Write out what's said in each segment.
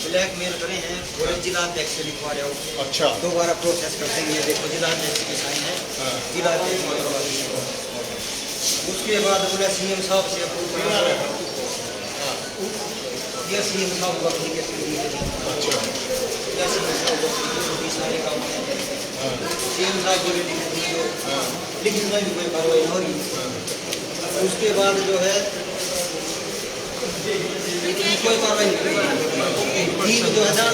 Blackmail करे हैं और जिला अध्यक्ष से लिखवा रहे हो। अच्छा, दोबारा प्रोसेस कर देंगे। देखो जिला अध्यक्ष की साइन है, जिला अध्यक्ष करवा देंगे। उसके बाद बोला सीएम साहब से अप्रूव करा ये सीएम साहब को एप्लीकेशन दी है। अच्छा, या सीएम साहब को सारे काम सीएम साहब बोले लेकिन में भी कोई कार्रवाई हो रही। उसके बाद जो है कोई कार्रवाई नहीं हुई। जो है ना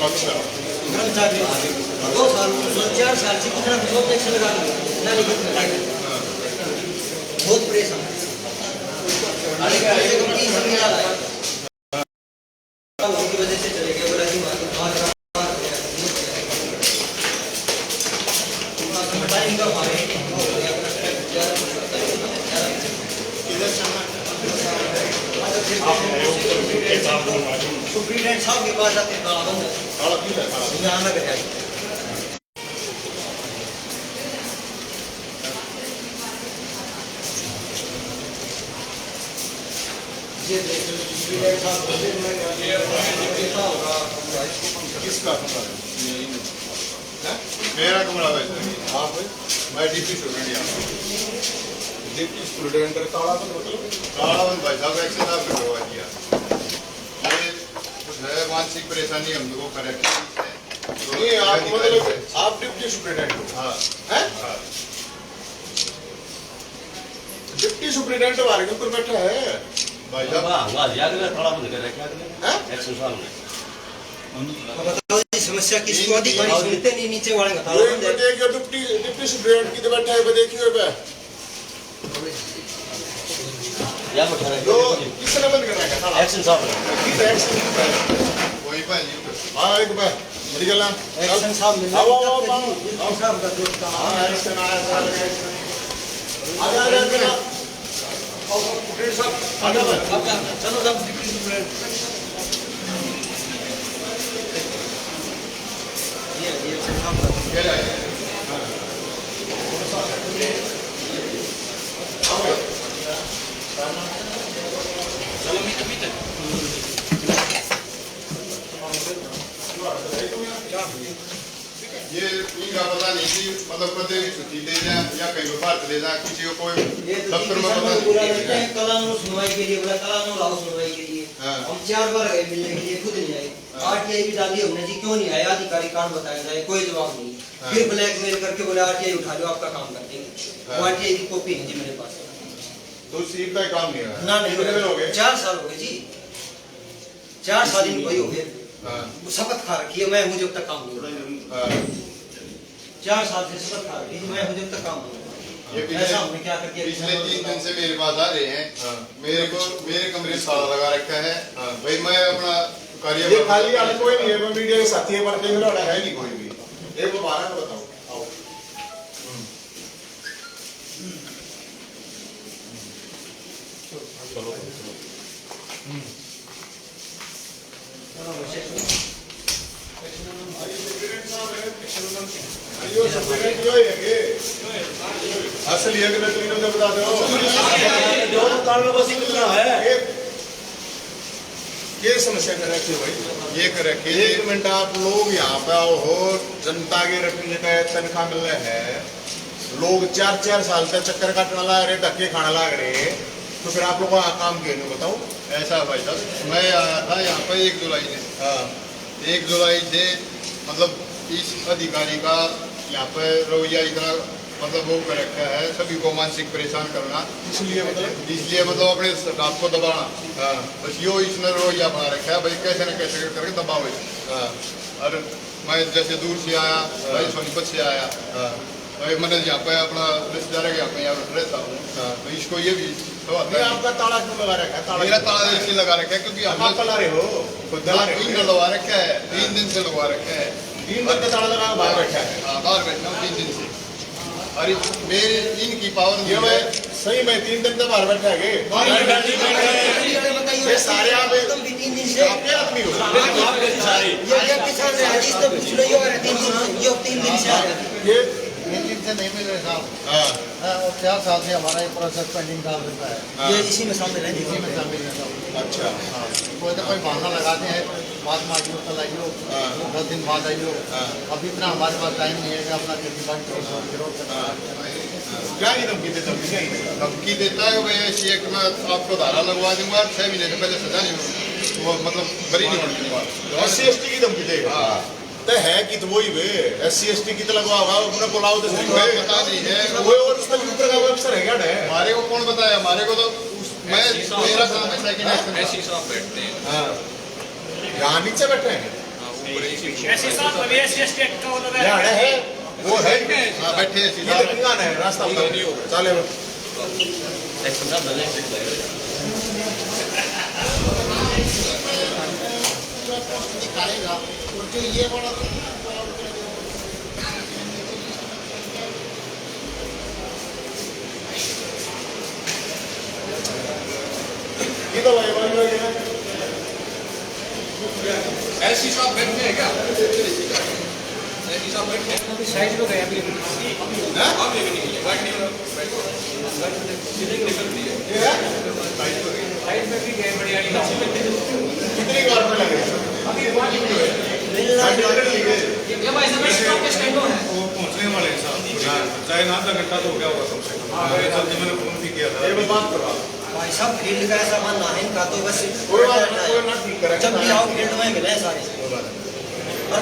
अच्छा, कर्मचारी 2 साल 4 साल से कितना टैक्स लगा ना, लेकिन बहुत परेशान उनकी वजह से चले गए। बोला सुप्रीटेंडेंट साहब के पास जाते हैं, ताला बंद है, यहाँ लग है। किसका मेरा कमरा है? आप मैं डिप्टी स्टूडेंट यहाँ डिप्टी स्टूडेंट ताला बंद भाई साहब एक्शन आप करवा दिया। ये कुछ है मानसिक परेशानी हम लोगों को करेक्ट नहीं। आप मतलब आप डिप्टी स्टूडेंट हो? हाँ, डिप्टी सुप्रिटेंडेंट हमारे के ऊपर बैठा है भाई साहब। ताला बंद कर रखा है एक्शन साहब ने। समस्या किसको अधिकारी सुनते नहीं, नीचे वाले का ताला बंद है। डिप्टी सुप्रिटेंडेंट की बैठा है, देखिए या बैठा है किसने बंद कर रखा है? एक्शन साहब ने। वही भाई हां एक बार बड़ी गल्ला एक्शन साहब ने आओ साहब का दोस्त का एक्शन आया साहब आजा चलो सब डिप्टी सुप्रीटेंडेंट ये एक्शन साहब का ये इनका पता नहीं कि मतलब कदे की छुट्टी दे जाए या कहीं बाहर चले जाए, किसी को कोई दफ्तर में पता नहीं। कानून सुनवाई के लिए बोला, कानून लाओ सुनवाई के लिए। हम 4 बार गए मिलने के लिए, खुद नहीं आए। आरटीआई भी डाली हमने जी, क्यों नहीं आया अधिकारी कारण बताया जाए, कोई जवाब नहीं। फिर ब्लैकमेल करके बोला आरटीआई उठा लो, आपका काम कर देंगे। आरटीआई की कॉपी नहीं जी मेरे पास। तो सीट का काम नहीं है ना, नहीं 4 साल हो गए जी, 4 साल इनको हो गए। शपथ खा रखी है मैं, मुझे अब तक काम नहीं हो रहा। 4 साल से शपथ खा रखी है मैं, मुझे अब तक काम नहीं हो रहा। ऐसा हमने क्या कर दिया? पिछले 3 दिन से मेरे पास आ रहे हैं। मेरे को मेरे कमरे में ताला लगा रखा है भाई। मैं अपना कार्य ये खाली आप कोई नहीं है, मैं मीडिया के साथी है, पर कहीं लड़ा है नहीं कोई भी। एक बार बताओ आओ चलो असल ये बता दो ये समस्या कर रखी भाई, ये कर रखी। 1 मिनट आप लोग यहाँ पे आओ हो, जनता के रखने का तनख्वाह मिल रहा है, लोग 4-4 साल से चक्कर काटने लग रहे, धक्के खाने लग रहे, तो फिर आप लोगों का काम क्यों नहीं बताओ? ऐसा भाई साहब मैं आया था यहाँ पर 1 जुलाई से। 1 जुलाई से मतलब इस अधिकारी का यहाँ पर रवैया इतना मतलब वो कर रखा है, सभी को मानसिक परेशान करना। इसलिए मतलब अपने स्टाफ को दबाना। बस यो इसने रवैया बना रखा है भाई, कैसे न कैसे करके दबाओ। और मैं जैसे दूर से आया भाई, सोनीपत से आया भाई, मैंने यहाँ पे अपना रिश्तेदार यहाँ पे यहाँ रहता हूँ, तो इसको ये भी आपका ताला क्यों लगा रखा है? मेरा ताला इसलिए लगा रखा है क्योंकि आप लगा रहे हो, 3 दिन लगा रखा है, 3 दिन से लगा रखा है। 3 दिन का ताला लगा बाहर बैठा है? बाहर बैठा हूँ 3 दिन से। अरे मेरी इनकी पावर ये मैं सही में 3 दिन से बाहर बैठा है। ये सारे आप 3 दिन से आपके आदमी हो ये 3 दिन से नहीं मिल रहे साहब। हाँ और 4 साल से हमारा ये प्रोसेस पेंडिंग डाल देता है। हाँ। ये इसी में शामिल है, इसी में शामिल है साहब। अच्छा हाँ, कोई तो कोई बहाना लगाते हैं, बाद में आइयो, कल आइयो, हाँ। 10 दिन बाद आइयो। हाँ। अब इतना हमारे पास टाइम नहीं है कि अपना खेती बाड़ी क्या ही धमकी देता है? क्या ही धमकी देता है भाई ऐसी एक मैं आपको धारा लगवा दूंगा, 6 महीने से पहले सजा नहीं होगी, वो मतलब बरी नहीं होने दूंगा। SC/ST की धमकी देगा? तो है कि तो वही वे SC/ST की तो लगवा होगा अपने बुलाओ तो सही वे पता नहीं है वो और उसका ऊपर का वो अफसर है क्या है? हमारे को कौन बताया, हमारे को तो मैं मेरा काम है सेकंड ऐसी साहब बैठते हैं। हाँ यहाँ नीचे बैठे हैं ऐसी साहब अभी एससी एक्ट का वो लगा यहाँ है वो है हाँ बैठे हैं ये सीधा तो किंगान है रास्ता चले एक्शन साहब बदले स्ट्रिक्ट लग रहे निकालेगा और जो ये बड़ा ये तो भाई भाई ऐसी साहब बैठते हैं क्या? ऐसी साहब बैठते हैं। साइड पे गए अभी आप ये भी नहीं है गाड़ी निकलती है साइड में भी गए बढ़िया कितनी बार में लगे ये भाई सब स्टॉप के स्टैंड है। वो पहुंचने वाले हैं साहब, चाहे ना आधा घंटा तो हो गया होगा कम से कम। ये जल्दी मैंने फोन भी किया था। ये बात करो भाई साहब फील्ड का ऐसा मानना है इनका, तो बस कोई बात नहीं कोई ना ठीक करेगा जब भी आओ फील्ड में मिले सारे।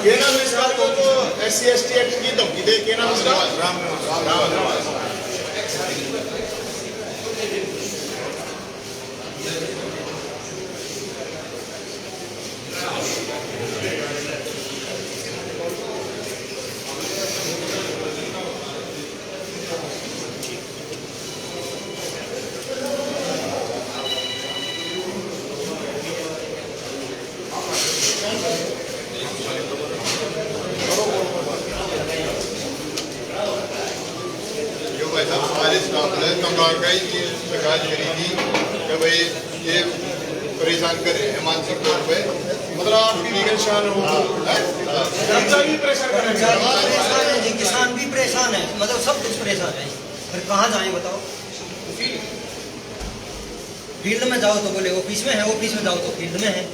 ये ना इसका तो SC/ST एक्ट की धमकी दे के ना उसका राम भाई साहब हमारे स्टाफ ने तंबाकू की शिकायत करी थी कि भाई ये परेशान कर रहे हैं मानसिक तौर पे, मतलब आपकी लीगल शान हो कर्मचारी परेशान कर रहे हैं परेशान है जी, किसान भी परेशान है, मतलब सब कुछ परेशान है। फिर कहाँ जाएं बताओ? फील्ड में जाओ तो बोले ऑफिस में है, ऑफिस में जाओ तो फील्ड में है।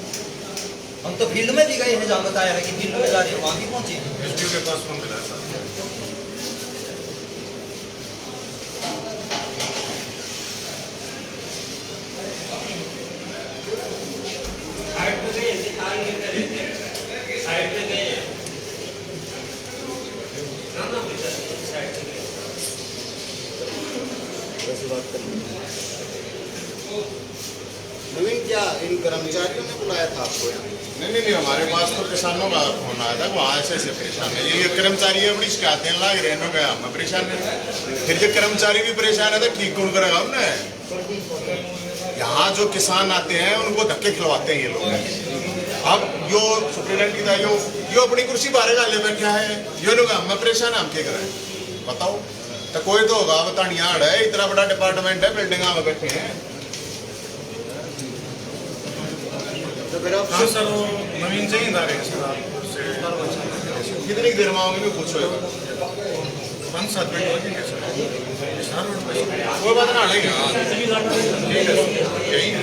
हम तो फील्ड में भी गए हैं, जहाँ बताया है कि फील्ड में जा रहे हैं वहाँ भी पहुँचे हैं। SDO के पास फोन मिला था। नवीन क्या इन कर्मचारियों ने बुलाया था आपको यहाँ? नहीं हमारे पास तो किसानों का फोन आया था, वहाँ ऐसे परेशान है ये कर्मचारी है, बड़ी शिकायतें लाग रहे हैं गया मैं परेशान है। फिर जो कर्मचारी भी परेशान है तो ठीक कौन करेगा हमने? यहाँ जो किसान आते हैं उनको धक्के खिलवाते हैं ये लोग। अब जो सुप्रीडेंट की था यो अपनी कुर्सी बाहर गाले बैठा है, ये लोग हम परेशान है, हम क्या करें बताओ? तो कोई तो होगा बतानिया है, इतना बड़ा डिपार्टमेंट है, बिल्डिंग में बैठे हैं। तो फिर आप हाँ सर वो नवीन से ही आ रहे हैं सर आपसे कितनी देर में आओगे पूछो 5-7 मिनट लगेंगे सर। कोई बात ना नहीं यही है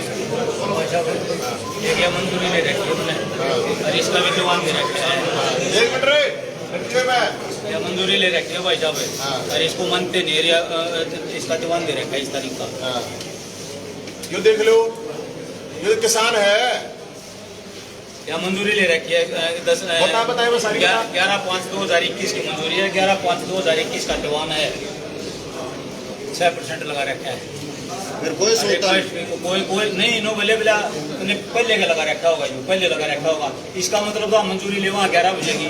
ये मंजूरी ले रखी है हमने और इसका भी दीवान दे रखा है। 1 मिनट रे ये मंजूरी ले रखी है भाई साहब और इसको मानते नहीं एरिया इसका दीवान दे रखा है इस तारीख का। यो देख लो ये किसान है, यह मंजूरी ले रखी है 11/5/2021 की मंजूरी है। 11/5/2021 का दीवान है, 6% लगा रखा है। फिर कोई सोचता कोई नहीं नो भले भला पहले का लगा रखा होगा, पहले लगा रखा होगा। इसका मतलब तो मंजूरी ले वहाँ 11 बजे की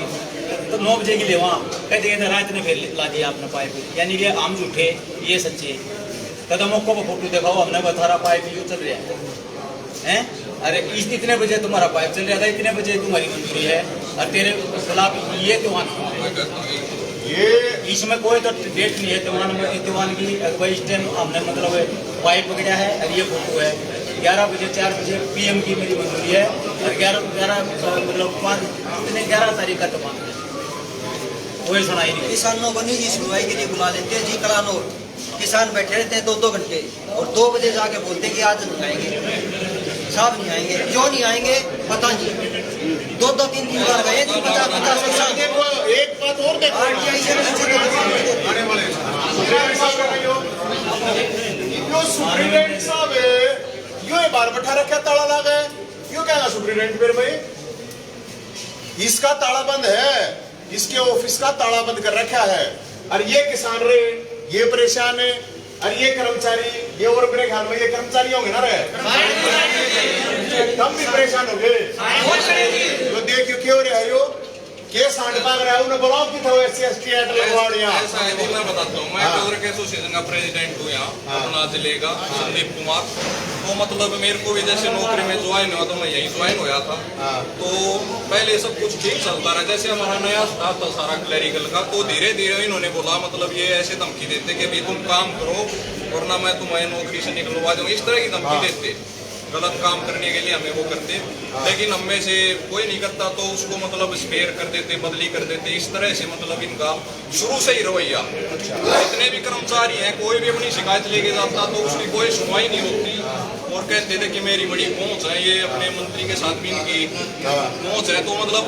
तो 9 बजे की ले वहाँ कहते कहते रात ने फिर ला दिया आपने पाइप, यानी कि हम झूठे ये सच्चे। कदमों को फोटो दिखाओ, हमने बता रहा पाइप यूँ चल रहा है। अरे इतने बजे तुम्हारा पाइप चल रहा था, इतने बजे तुम्हारी मंजूरी है और तेरे खिलाफ ये दीवान ये इसमें कोई तो डेट नहीं है दीवान की। भाई इस टाइम हमने मतलब पाइप पकड़ा है और ये फोटो है 11 बजे 4 बजे PM की मेरी मंजूरी है और 11 मतलब 11 तारीख का दीवान है। कोई सुनाई नहीं। किसानों को निजी सुनवाई के लिए बुला लेते हैं जी करानो, किसान बैठे रहते हैं 2-2 घंटे और 2 बजे जाके बोलते हैं कि आज नहीं आएंगे, साहब नहीं आएंगे, क्यों नहीं आएंगे पता नहीं। 2-3 बार गए जी, 50 किसान। एक बात और देखो, आने वाले यो सुप्रीडेंट साहब है, यो एक बार बैठा रखा ताला लगा है, यो क्या सुप्रीडेंट फिर भाई, इसका ताला बंद है, इसके ऑफिस का ताला बंद कर रखा है, और ये किसान रे ये परेशान है, और ये कर्मचारी, ये और मेरे ख्याल में ये कर्मचारी होंगे ना रे, तब भी परेशान हो गए। तो देखियो क्यों रहे हो, के सांड मांग रहा है, उन्हें बुलाओ कि था SC/ST एक्ट लगवा दिया। ऐसा है जी, मैं बताता हूँ, मैं कांग्रेस एसोसिएशन का प्रेसिडेंट हूँ यहाँ अपना जिले का, संदीप कुमार। तो मतलब मेरे को भी जैसे नौकरी में ज्वाइन हुआ तो मैं यही ज्वाइन होया था। तो पहले सब कुछ ठीक चलता रहा, जैसे हमारा नया स्टाफ था सारा क्लरिकल का, तो धीरे धीरे इन्होंने बोला मतलब ये ऐसे धमकी देते कि भाई तुम काम करो वरना मैं तुम्हें नौकरी से निकलवा दूंगा, इस तरह की धमकी देते, गलत काम करने के लिए हमें वो करते। लेकिन हम में से कोई नहीं करता तो उसको मतलब स्पेयर कर देते, बदली कर देते, इस तरह से मतलब इनका शुरू से ही रवैया। जितने भी कर्मचारी हैं कोई भी अपनी शिकायत लेके जाता तो उसकी कोई सुनवाई नहीं होती, और कहते थे कि मेरी बड़ी पहुंच है, ये अपने मंत्री के साथ भी इनकी पहुंच है। तो मतलब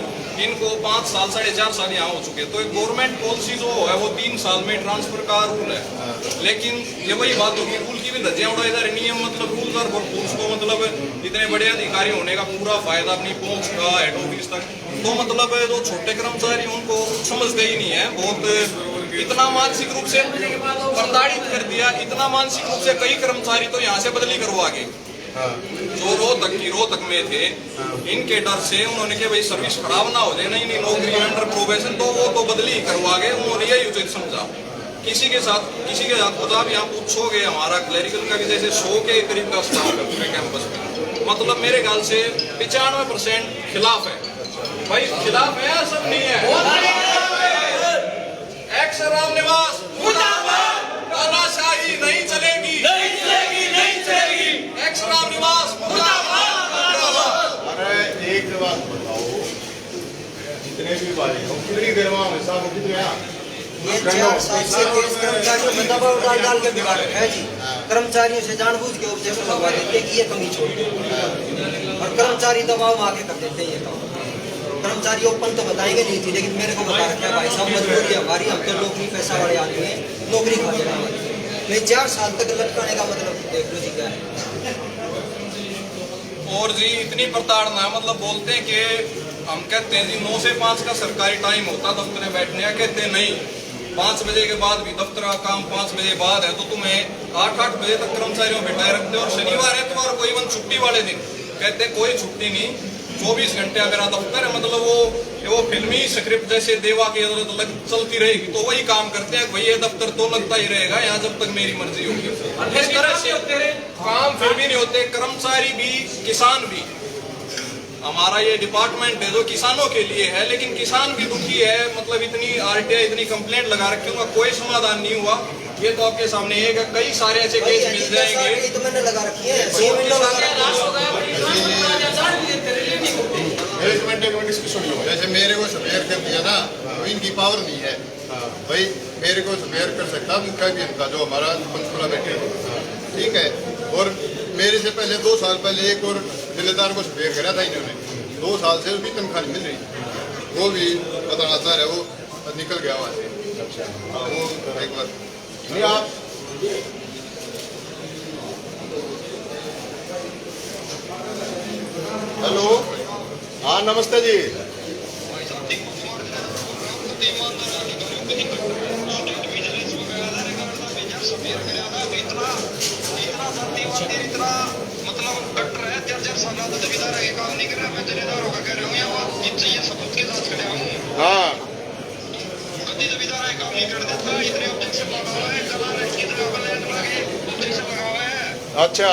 इनको 5 साल 4.5 साल यहाँ हो चुके, तो एक गवर्नमेंट पॉलिसी जो है वो 3 साल में ट्रांसफर का रूल है। लेकिन ये वही बात होगी, रूल की भी धज्जियां उड़ाई जा रही, नियम मतलब रूल्स और रूल्स को मतलब इतने बड़े अधिकारी होने का पूरा फायदा अपनी पहुंच का हेड ऑफिस तक, तो मतलब जो छोटे कर्मचारी उनको समझते ही नहीं है। बहुत इतना मानसिक रूप से प्रताड़ित कर दिया, इतना मानसिक रूप से कई कर्मचारी तो यहाँ से बदली करवा गए जो रोहतक में थे। इनके डर से उन्होंने कहा भाई सर्विस खराब ना हो जाए, नहीं नौकरी अंडर प्रोबेशन, तो वो तो बदली करवा गए। उन्होंने यही उचित समझा। किसी के साथ खुद आप यहाँ पूछोगे, हमारा क्लरिकल का भी जैसे 100 के करीब का स्टाफ है पूरे कैंपस में, मतलब मेरे ख्याल से 95% खिलाफ है। भाई खिलाफ है, सब नहीं है। एक्स राम निवास मुर्दाबाद, तानाशाही नहीं चलेगी, नहीं चलेगी, नहीं चलेगी। एक्स राम निवास मुर्दाबाद। अरे एक बात बताओ, जितने भी वाले हो कितनी देर में हमेशा वो कितने यहाँ ये 4 साल से केस कर्मचारियों में दबाव डाल के बिगाड़ रखा है जी। कर्मचारियों से जानबूझ के ऑब्जेक्शन लगवा देते हैं कि ये कमी छोड़ दो, और कर्मचारी दबाव में आके कर देते हैं ये काम। कर्मचारी ओपन तो बताएंगे नहीं थी, लेकिन मेरे को बता रखा है भाई साहब मजबूरी है हमारी, हम तो नौकरी पैसा वाले आदमी हैं, नौकरी खा जाना हमारी। मैं 4 साल तक लटकाने का मतलब देख लो जी क्या है। और जी इतनी प्रताड़ना, मतलब बोलते हैं कि हम कहते हैं जी 9 से 5 का सरकारी टाइम होता दफ्तर में बैठने का, कहते हैं नहीं 5 बजे के बाद भी दफ्तर का काम 5 बजे बाद है, तो तुम्हें 8 बजे तक कर्मचारियों को बिठाए रखते हो। और शनिवार है तुम्हारा कोई बंद छुट्टी वाले दिन, कहते हैं कोई छुट्टी नहीं, 24 घंटे अगर दफ्तर है, मतलब वो फिल्मी स्क्रिप्ट जैसे देवा की चलती रहेगी, तो वही काम करते हैं। भाई ये दफ्तर तो लगता ही रहेगा यहाँ जब तक मेरी मर्जी होगी। इस तरह से काम फिर भी नहीं होते, कर्मचारी भी किसान भी। हमारा ये डिपार्टमेंट है जो किसानों के लिए है, लेकिन किसान भी दुखी है, मतलब इतनी RTI इतनी कंप्लेंट लगा रखी, उनका कोई समाधान नहीं हुआ। ये तो आपके सामने एक कई सारे ऐसे केस मिल जाएंगे। तो मैंने लगा रखी है, 6 महीने लगा एक मिनट इसकी सुन लो। जैसे मेरे को सफेयर कर दिया ना, तो इनकी पावर नहीं है भाई, मेरे को सफेयर कर सकता मुख्य भी इनका जो हमारा पंचकुला बैठे, ठीक है। और मेरे से पहले 2 साल पहले एक और जिलेदार को सफेयर करा था इन्होंने, 2 साल से उसकी तनख्वाह मिल रही, वो भी बताना चाह रहे, वो निकल गया वहाँ से। अच्छा वो एक बार नहीं आप हेलो, हाँ नमस्ते जी। मतलब डॉक्टर है 4 साल का जमींदार है, काम नहीं कर रहा, मैं जमींदार होकर कह रहा हूँ यहाँ जिनसे ये सबूत के साथ खड़ा हूँ। हाँ कभी जमींदार है काम नहीं कर देता, इतने ऑब्जेक्शन लगा हुआ है, कलर है, कितने ऑब्जेक्शन लगा हुआ है। अच्छा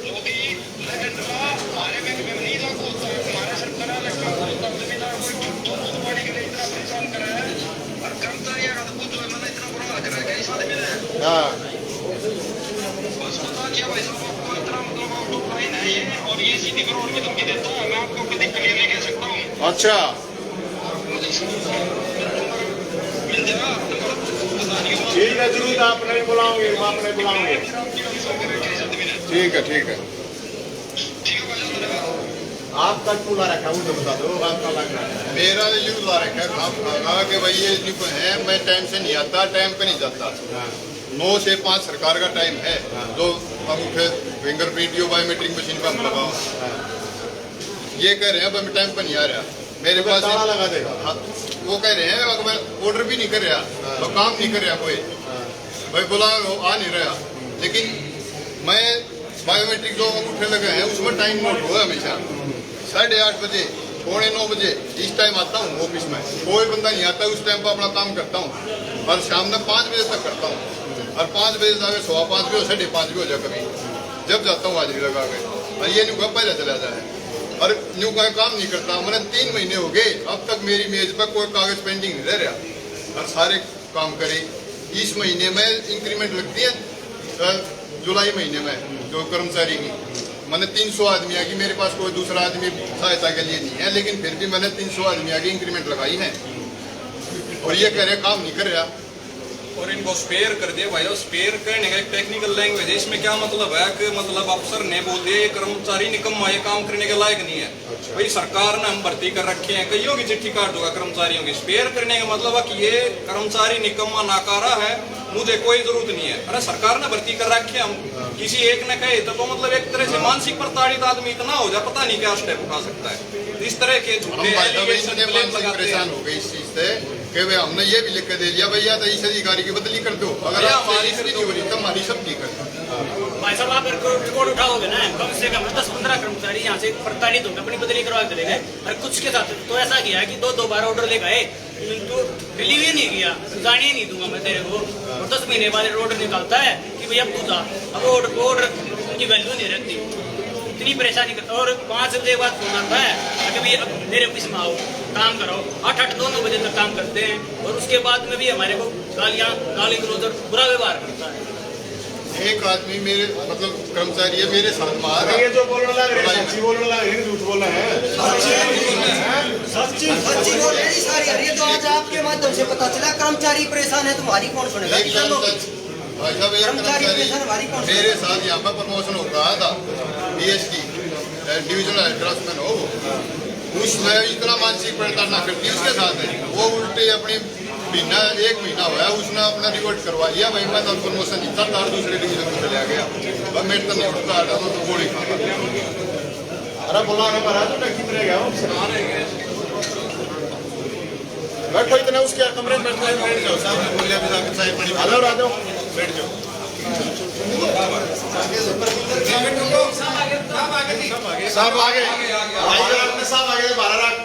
जो भी लेकिन हमारे बैंक में नहीं लागू होता है, हमारे सरकार है जमींदार को बड़ी के लिए इतना परेशान करा है, और कर्मचारी का तो कुछ मैंने इतना बुरा हाल करा है इस आदमी ने। हाँ बस बता दिया भाई साहब आपको इतना मतलब आउट ऑफ लाइन है ये, और ये सीधी करोड़ की धमकी देता है, मैं आपको कभी क्लियर नहीं कह सकता हूँ। अच्छा मुझे ठीक है, जरूर आपने भी बुलाओगे, आपने बुलाओगे। ठीक है, ठीक है। आपका क्यों ला रखा है वो तो बता दो, आपका लग रहा है। मेरा यूज ला रखा है खाम खागा कि भाई ये जो है मैं टाइम से नहीं आता, टाइम पे नहीं जाता। 9 से 5 सरकार का टाइम है, जो अंगूठे फिंगरप्रिंट जो बायोमेट्रिक मशीन पर हम लगाओ। ये कह रहे हैं भाई मैं टाइम पे नहीं आ रहा, मेरे पास ताला लगा देगा। वो कह रहे हैं अगर मैं ऑर्डर भी नहीं कर रहा, तो काम नहीं कर रहा कोई, भाई बोला आ नहीं रहा, लेकिन मैं बायोमेट्रिक जो अंगूठे लगे हैं उसमें टाइम नोट हुआ हमेशा 8:30 बजे, 8:45 बजे इस टाइम आता हूँ ऑफिस में। कोई बंदा नहीं आता, उस टाइम पर अपना काम करता हूँ और शाम में 5 बजे तक करता हूँ। और 5 बजे जाके 5:15 भी हो, 5:30 भी हो जाए कभी, जब जाता हूँ हाजिरी लगा के। और ये न्यू का पहले चला जाए और न्यू का काम नहीं करता। मैंने 3 महीने हो गए, अब तक मेरी मेज पर कोई कागज पेंडिंग नहीं रह रहा और सारे काम करे। इस महीने में इंक्रीमेंट लगती है जुलाई महीने में जो कर्मचारी की, मैंने 300 आदमी की, मेरे पास कोई दूसरा आदमी सहायता के लिए नहीं है, लेकिन फिर भी मैंने 300 आदमी की इंक्रीमेंट लगाई है और ये कह रहे काम नहीं कर रहा। और इनको स्पेयर कर दिया भाई। स्पेयर करने का एक टेक्निकल लैंग्वेज है, इसमें क्या मतलब है कि मतलब अफसर ने बोल दिया कर्मचारी निकम्मा, ये काम करने के लायक नहीं है। भाई सरकार ने हम भर्ती कर रखे हैं, कईयों की चिट्ठी काट दूंगा कर्मचारियों की। स्पेयर करने का मतलब है कि ये कर्मचारी निकम्मा नाकारा है, मुझे कोई जरूरत नहीं है। अरे सरकार ने भर्ती कर रखे हैं, हम किसी एक ने कहे तो मतलब एक तरह से मानसिक प्रताड़ित आदमी इतना हो जाए पता नहीं क्या स्टेप उठा सकता है। इस तरह के झूठे परेशान हो गए इस चीज से कि भाई हमने ये भी लिख के दे दिया भैया तो इस अधिकारी की बदली कर दो, अगर हमारी नहीं हो रही तो हमारी सब की कर। भाई साहब आप रिकॉर्ड उठाओगे ना, कम से कम 10-15 कर्मचारी यहाँ से प्रताड़ित होकर अपनी बदली करवा के चले गए और कुछ के साथ तो ऐसा किया कि 2 बार ऑर्डर ले गए, तो रिलीव ही नहीं किया, जाने नहीं दूंगा मैं तेरे को। और 10 महीने बाद ऑर्डर निकालता है कि भैया तू जा, अब ऑर्डर की वैल्यू नहीं रहती, इतनी परेशानी करता। और 5 बजे बाद फोन आता है कि भैया मेरे ऑफिस में आओ, काम करो। 8-9 बजे तक काम करते हैं और उसके बाद में भी हमारे को गाली गलौज और बुरा व्यवहार करता है। एक आदमी मेरे मतलब कर्मचारी है मेरे साथ मार, ये जो बोलने लग रहे हैं सच्ची बोलने लग रहे हैं, झूठ बोल रहे हैं। सच्ची बोल रही है सारी। ये तो आज आपके माध्यम से पता चला कर्मचारी परेशान है, तुम्हारी कौन सुनेगा? मेरे साथ यहाँ पर प्रमोशन हो रहा था, DST डिविजनल ड्राफ्टमैन हो, उसमें इतना मानसिक प्रताड़ना करती उसके साथ है। वो उल्टे अपनी महीना 1 महीना हुआ उसने अपना रिवर्ट करवा लिया, भाई मैं तो प्रमोशन जीता था और दूसरे डिवीजन में चला गया, अब मेरे तो नहीं उठता तो गोली खा। अरे बोला ना महाराज तो कितने रह गया बैठो इतना उसके कमरे में बैठ जाओ, साहब बोलिए हेलो राजो बैठ जाओ। साहब आगे साहब आगे 12 लाख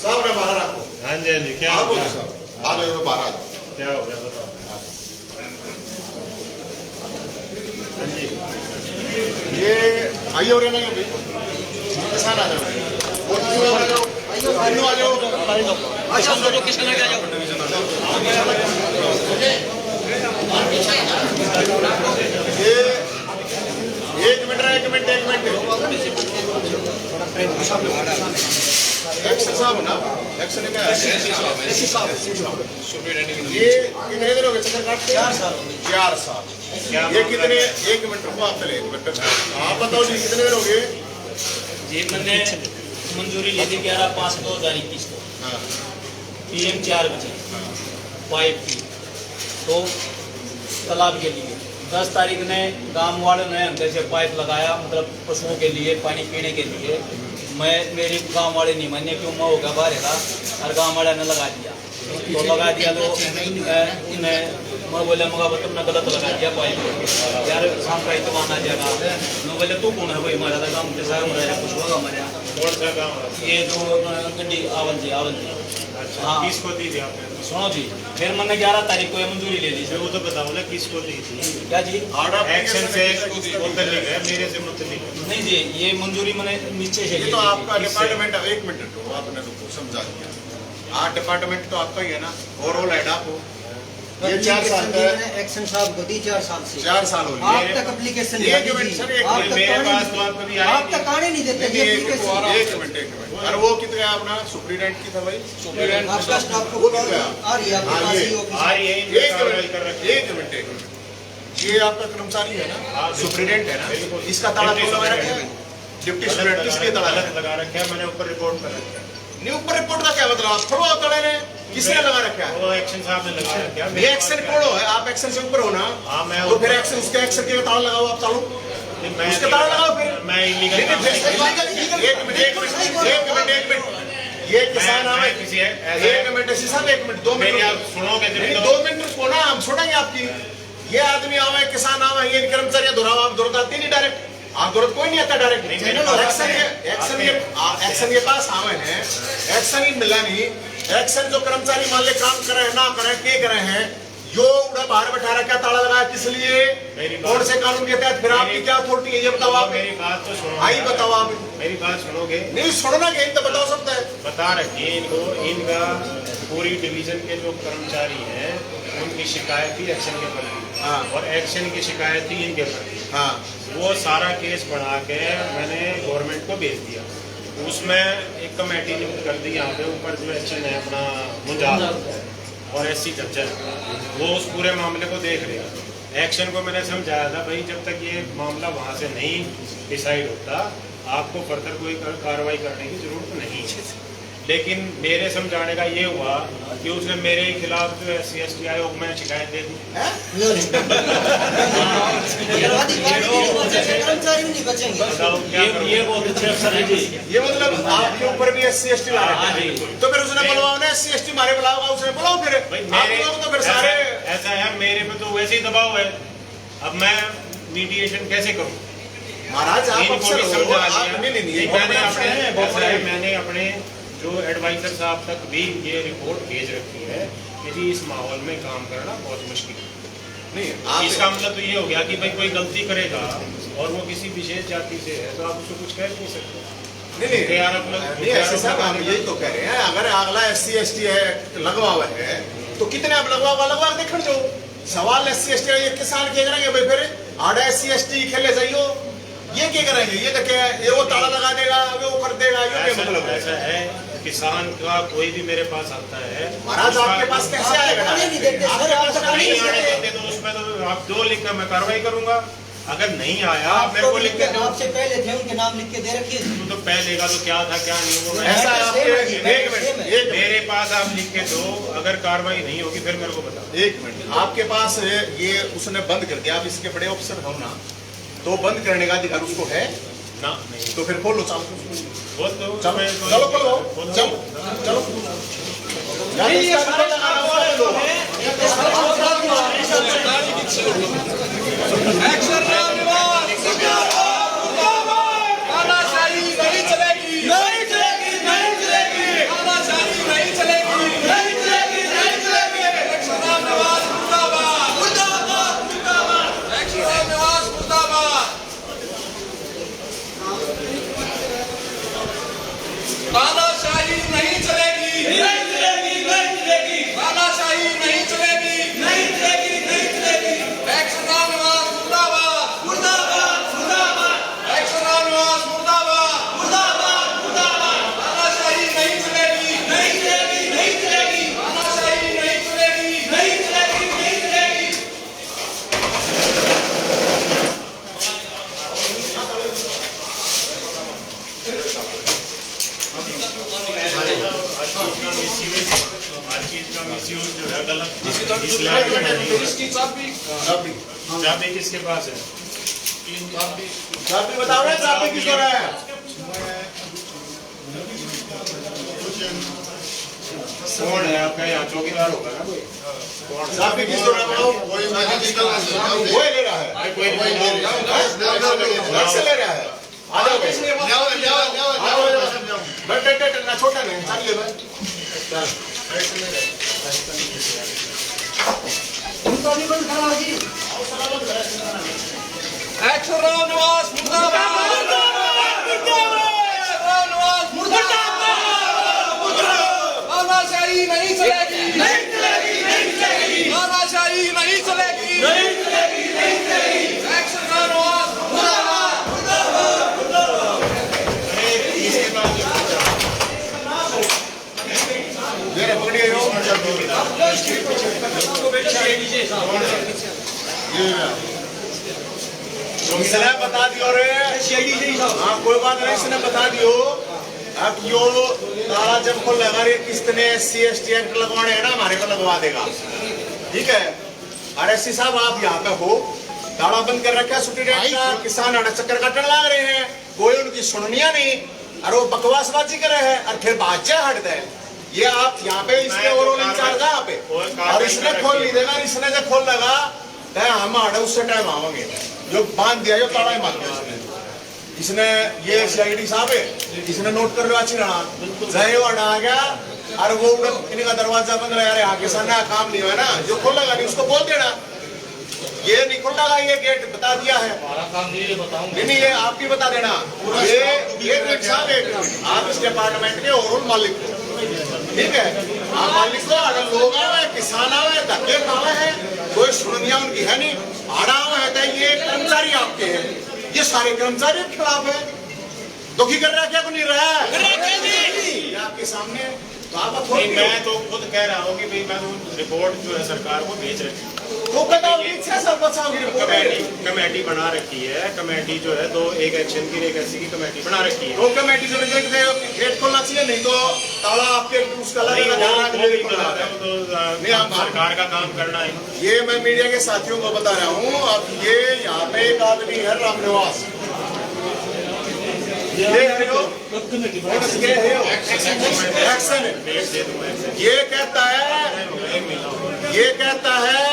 साहब ने 12 लाख। हाँ जी हाँ जी, क्या हो गया साहब? आ गए 12 क्या हो गया बताओ। हाँ जी ये आइए और नहीं होगी किसान आ जाओ, आ जाओ ये 1 मिनट एक्शन साहब ना एक्शन क्या है? ये कितने दिन हो गए चक्कर काटते? 4 साल। ये कितने 1 मिनट रुको आप पहले 1 मिनट आप बताओ जी कितने दिन हो गए? जी मैंने मंजूरी ली थी 11/5/2021 को PM 4 बजे पाइप की, तो तालाब के लिए 10 तारीख ने गांव वालों ने अंदर से पाइप लगाया, मतलब पशुओं के लिए पानी पीने के लिए। मेरी गांव वाले नहीं माने क्यों मैं होगा बाहर का, और गांव वाले ने लगा दिया, तो लगा दिया तो मैं बोले मगा तुमने गलत लगा दिया पाइप यार, शाम का इतमान आ जाएगा। मैं बोले तू कौन है भाई, हमारा था गाँव के सारा हमारा कुछ होगा हमारे ये जो गड्डी आवल जी हाँ किसको दी थी आपने? सुनो जी, फिर मैंने 11 तारीख को ये मंजूरी ले ली। वो तो बताओ ना किसको दी थी? क्या जी? एक्शन से मुतल्लिक है, मेरे से मुतल्लिक नहीं जी, ये मंजूरी मैंने नीचे से ये तो आपका डिपार्टमेंट है। 1 मिनट आपने तो समझा दिया, डिपार्टमेंट तो आपका ही है ना, ओवरऑल हेड आप हो, ये 4 साल का है। एक्शन साहब को दी 4 साल से 4 साल हो आप गए। तक एप्लीकेशन एक मिनट सर, एक मिनट, मेरे पास तो आप कभी आए आप तक आने नहीं देते ये एप्लीकेशन। एक मिनट। और वो कितना है अपना सुप्रीडेंट की था भाई? सुप्रीडेंट आपका स्टाफ को वो कॉल कितना? आ रही है आपके हाँ, पास ये। ही ऑफिस आ रही है, इनकी एक कार्रवाई कर रखी है। मिनट, ये आपका कर्मचारी है ना? हाँ, सुप्रीडेंट है ना? बिल्कुल। इसका ताला डिप्टी कौन लगा रखा है? सुप्रीडेंट। डिप्टी सुप्रीडेंट किसके ताला गलत लगा रखे हैं, मैंने ऊपर रिपोर्ट कर रखा है। नहीं, ऊपर रिपोर्ट का क्या मतलब? आप थोड़ा ताले ने किसने लगा रखा है? वो एक्शन साहब ने लगा रखा है। ये एक्शन कोड है, आप एक्शन से ऊपर हो ना? हाँ, मैं तो फिर ऊपर- एक्शन, उसके एक्शन के ताला लगाओ आप चालू। मैं उसके ताला लगाओ फिर। मैं इलीगल नहीं, फिर एक मिनट, ये किसान आवे किसी एक मिनट ऐसी साहब, 1 मिनट 2 मिनट मेरी आप सुनोगे नहीं, जब 2 मिनट रुको ना, हम छोड़ेंगे आपकी। ये आदमी आवे, किसान आवे, ये कर्मचारी दोहराव, आप दोहराते आते नहीं डायरेक्ट, आप दोहराते कोई नहीं आता डायरेक्ट। एक्शन के पास आवे हैं, एक्शन ही मिला नहीं। एक्शन जो कर्मचारी मान ले काम करे ना करे के करे हैं, जो उड़ा बाहर बैठा रखा ताला लगाया किस लिए? कौन से कानून के तहत? फिर आपकी क्या अथॉरिटी है ये बताओ आप। मेरी बात तो सुनो। आई बताओ आप। मेरी बात सुनोगे? नहीं छोड़ना कहीं तो बताओ सकता है। बता रखिए इनको, इनका पूरी डिवीजन के जो कर्मचारी हैं उनकी शिकायत थी एक्शन के प्रति। हाँ। और एक्शन की शिकायत थी इनके प्रति। हाँ, वो सारा केस बढ़ा के मैंने गवर्नमेंट को भेज दिया। उसमें एक कमेटी नियुक्त कर दी यहाँ पे, ऊपर जो एक्शन है अपना मुंजाल और SC जज्जर, वो उस पूरे मामले को देख रहे हैं। एक्शन को मैंने समझाया था भाई जब तक ये मामला वहाँ से नहीं डिसाइड होता आपको फर्दर कोई कार्रवाई करने की जरूरत नहीं है। लेकिन मेरे समझाने का ये हुआ कि उसने मेरे खिलाफ जो SC ST आयोग में शिकायत दे दी। कर्मचारी नहीं बचेंगे। बताओ क्या करूं? ये बहुत अच्छे अफसर है जी। ये मतलब आपके ऊपर भी SC ST ला रखा है। तो फिर उसने बुलवाओ ना, SC ST मारे बुलाओगा, उसने बुलाओ फिर। भाई आप लोग तो फिर सारे ऐसा है, मेरे पे तो वैसे ही दबाव है। अब मैं मीडिएशन कैसे करूं? महाराज आप इनको अफसर भी हो, समझा आप लिया। नहीं, नहीं, मैंने अपने जो एडवाइजर साहब तक भी ये रिपोर्ट भेज रखी है कि जी इस माहौल में काम करना बहुत मुश्किल है। नहीं, आप इसका मतलब तो ये हो गया कि भाई कोई गलती करेगा और वो किसी विशेष जाति से है तो आप उसको कुछ कह नहीं सकते। नहीं यार अपना नहीं ऐसे साहब हम यही तो कह रहे हैं, अगर अगला SC ST है लगवा हुआ है तो कितने आप लगवा देखने जो सवाल SC ST ये किसान क्या करेंगे भाई? फिर आड़ा SC ST खेले जाइयो, ये क्या करेंगे? ये तो क्या ये वो ताला लगा देगा, वो कर देगा, ये क्या मतलब है? ऐसा है किसान का कोई भी मेरे पास आता है महाराज आपके पास कैसे आएगा? नहीं देते सर, आप तक आने नहीं नहीं आने देते। देते तो उसमें तो आप जो लिख कर मैं कार्रवाई करूंगा। अगर नहीं आया मेरे आपको को लिख के दो। आपसे पहले थे उनके नाम लिख के दे रखिए। तो पहले का तो क्या था क्या नहीं वो मैं- ऐसा है आपके एक मिनट मेरे पास आप लिख के दो, अगर कार्रवाई नहीं होगी फिर मेरे को बताओ। 1 मिनट आपके पास ये उसने बंद कर दिया, आप इसके बड़े ऑफिसर हो ना, तो बंद करने का अधिकार उसको है ना नहीं तो फिर खोलो चालू, वो तो चलो मैं- चलो खोलो, चलो चलो यार इसका भी लगाना होगा तो लो। एक्शन रामनिवास तानाशाही नहीं चलेगी, नहीं चलेगी, नहीं चलेगी, तानाशाही नहीं चलेगी, नहीं चलेगी, नहीं चलेगी। एक्शन रामनिवास मुर्दाबाद, मुर्दाबाद, मुर्दाबाद। एक्शन रामनिवास मुर्दाबाद। तानाशाही नहीं चलेगी, नहीं चलेगी, नहीं चलेगी, तानाशाही नहीं चलेगी, नहीं चलेगी, नहीं चलेगी। एक्शन रामनिवास मुर्दाबाद, मुर्दाबाद, मुर्दाबाद। एक्शन रामनिवास मुर्दाबाद, मुर्दाबाद, मुर्दाबाद। तानाशाही नहीं चलेगी, नहीं चलेगी, नहीं चलेगी, तानाशाही नहीं चलेगी, नहीं चलेगी, नहीं चलेगी। हर चीज का मिसयूज जो है गलत इसकी चाबी चाबी किसके पास है? चाबी बताओ ना, चाबी किसको रहा है? कौन है आपका यहाँ चौकीदार होगा ना कोई? चाबी किसको रहा है बताओ? वही मैं निकल वो ले रहा है, कोई घर से ले रहा है। आ जाओ भाई, बैठ ना छोटा नहीं, चलिए भाई। उनको भी बंद करा जी। एक्शन रामनिवास मुर्दाबाद, रामनिवास मुर्दाबाद। तानाशाही नहीं चलेगी, नहीं चलेगी, नहीं चलेगी, तानाशाही इसने बता दियो रे, हाँ कोई बात नहीं, इसने बता दियो। अब यो ताला जब को लगा रही किसने SC/ST एक्ट लगवाने है ना, हमारे को लगवा देगा, ठीक है। और एससी साहब आप यहाँ पे हो, ताला बंद कर रखा है स्टूडेंट का, किसान आना चक्कर काटने लग रहे हैं, कोई उनकी सुननिया नहीं, और वो बकवासबाजी कर रहे हैं, और फिर बादशाह हट गए। ये आप यहाँ पे इसके ओवरऑल इंचार्ज है यहाँ पे, और इसने खोल नहीं देगा, इसने जब खोल लगा तो हम आड़े उससे टाइम आवेंगे, जो बांध दिया जो ताला ही मार दिया इसने। ये CID साहब है, इसने नोट कर लो अच्छी रहा, जय वाड़ा आ गया, और वो इनका दरवाजा बंद रहा, यार यहाँ किसान का काम नहीं है ना, जो खोल लगा नहीं उसको बोल देना, ये नहीं खुल लगा, ये गेट बता दिया है, नहीं ये आप भी बता देना। ये साहब है, आप इस डिपार्टमेंट के ओवरऑल मालिक हो, ठीक है, आप मालिक को, अगर लोग आवे किसान आवे धक्के खावे है, कोई सुनिया उनकी है नहीं, आड़ा है तो ये कर्मचारी आपके हैं, ये सारे कर्मचारी के खिलाफ है, दुखी कर रहा है क्या को नहीं रहा है आपके सामने। तो आप मैं तो खुद कह रहा हूँ कि भाई मैं तो रिपोर्ट जो है सरकार को भेज रही हूँ, तो बताओ सब बचाओगे, कमेटी बना रखी है, कमेटी जो है, दो एक एक्शन की एक ऐसी की कमेटी बना रखी है, वो कमेटी जो गेट खोलना चाहिए, नहीं तो ताला आपके उसका नहीं, हम सरकार का काम करना है। ये मैं मीडिया के साथियों को बता रहा हूँ। अब ये यहाँ पे एक आदमी है रामनिवास, ये कहता है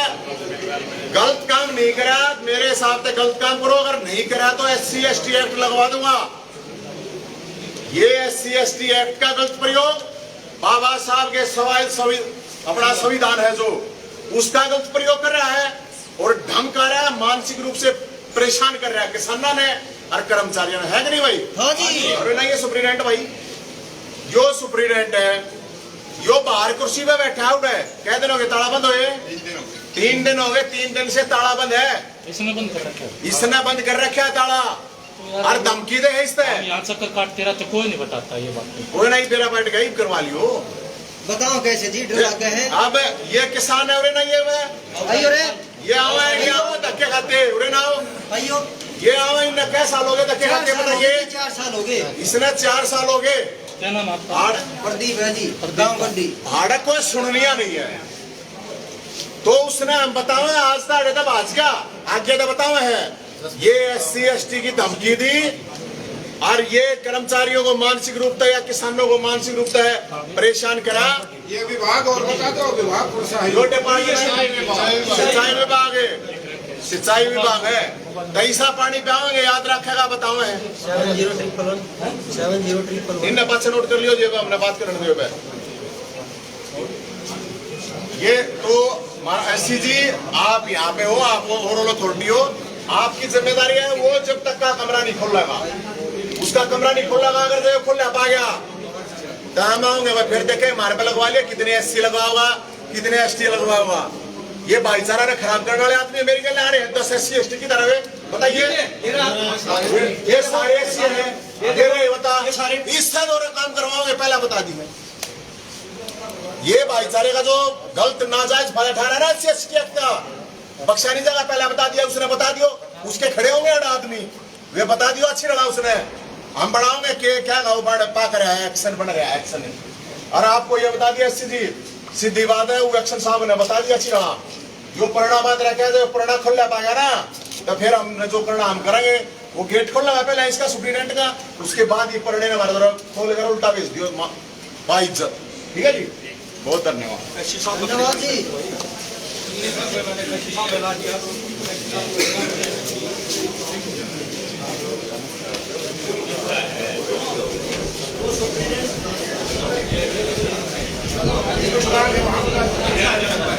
गलत काम नहीं करा, मेरे हिसाब से गलत काम करो, अगर नहीं करा तो SC/ST एक्ट लगवा दूंगा। ये SC/ST एक्ट का गलत प्रयोग बाबा साहब के अपना संविधान है जो, उसका गलत प्रयोग कर रहा है, और ढंग कर रहा है, मानसिक रूप से परेशान कर रहा है किसानों ने और कर्मचारियों ने, है कि नहीं भाई? हाँ जी। अरे नहीं, ये सुप्रीडेंट भाई, जो सुप्रीडेंट है, यो बाहर कुर्सी पे बैठा हुआ है, कह दिन हो गए ताला बंद हुए, 3 दिन हो गए, 3 दिन से ताला बंद है, इसने बंद कर रखा है ताला, और धमकी दे है इससे, चक्कर काटते रहा तो कोई नहीं बताता ये बात, कोई नहीं, तेरा बैठ गई करवा लियो, बताओ कैसे जी, डर लग गए हैं। अब ये किसान है, ना ये आइयो रे, ये आवे धक्के खाते उरे ना हो, आइयो, ये आवे इन्हें क्या साल हो गए धक्के खाते, बताइए। 4 साल हो गए, इसने 4 साल हो गए। क्या नाम आपका? प्रदीप है जी, गाँव गड्डी। आड़े कोई सुननिया नहीं है, तो उसने हम बताओ आज तक आज क्या आगे तो बताओ है, ये SC/ST की धमकी दी, और ये कर्मचारियों को मानसिक रूप से या किसानों को मानसिक रूप से परेशान करा। ये विभाग और बता दो, विभाग सिंचाई विभाग है, सिंचाई विभाग है, कैसा पानी पियाओगे याद रखेगा, बताओ है 7011 इनने पास नोट कर लियो, जेब हमने बात करने दियो। ये तो SC जी आप यहाँ पे हो, आप ओवरऑल अथॉरिटी हो, आपकी जिम्मेदारी है, वो जब तक का कमरा नहीं खोल लगा, उसका कमरा नहीं खोल लगा, अगर जो खोल पा गया तो हम आऊंगे, फिर देखे हमारे पे लगवा लिया, कितने SC लगवा होगा, कितने ST लगवा होगा। ये भाईचारा ने खराब करने वाले आदमी मेरे ख्याल आ रहे हैं 10 SC/ST की तरह, बताइए ये सारे SC है, बता इससे दो काम करवाओगे, पहला बता दी मैं, ये भाईचारे का जो गलत नाजायज फायदा उठा रहा है ना SC/ST का, बख्शा नहीं जाएगा, पहला बता दिया उसने, बता दियो, उसके खड़े होंगे आदमी, वे बता दियो, अच्छी लगा उसने, हम बढ़ाओगे कि क्या गाँव पा कर एक्शन बन रहा है, एक्शन है। और आपको ये बता दिया SC जी, सीधी बात है, वो एक्शन साहब ने बता दिया, अच्छी लगा, जो परिणाम रखे जो परिणाम खोल पाएगा ना, तो फिर हम जो करना हम करेंगे, वो गेट खोल लगा पहले इसका सुप्रीडेंट का, उसके बाद ये परिणाम हमारे तरफ खोल कर उल्टा भेज दियो बाइज्जत, ठीक है जी, बहुत धन्यवाद। धन्यवाद जी। विभाग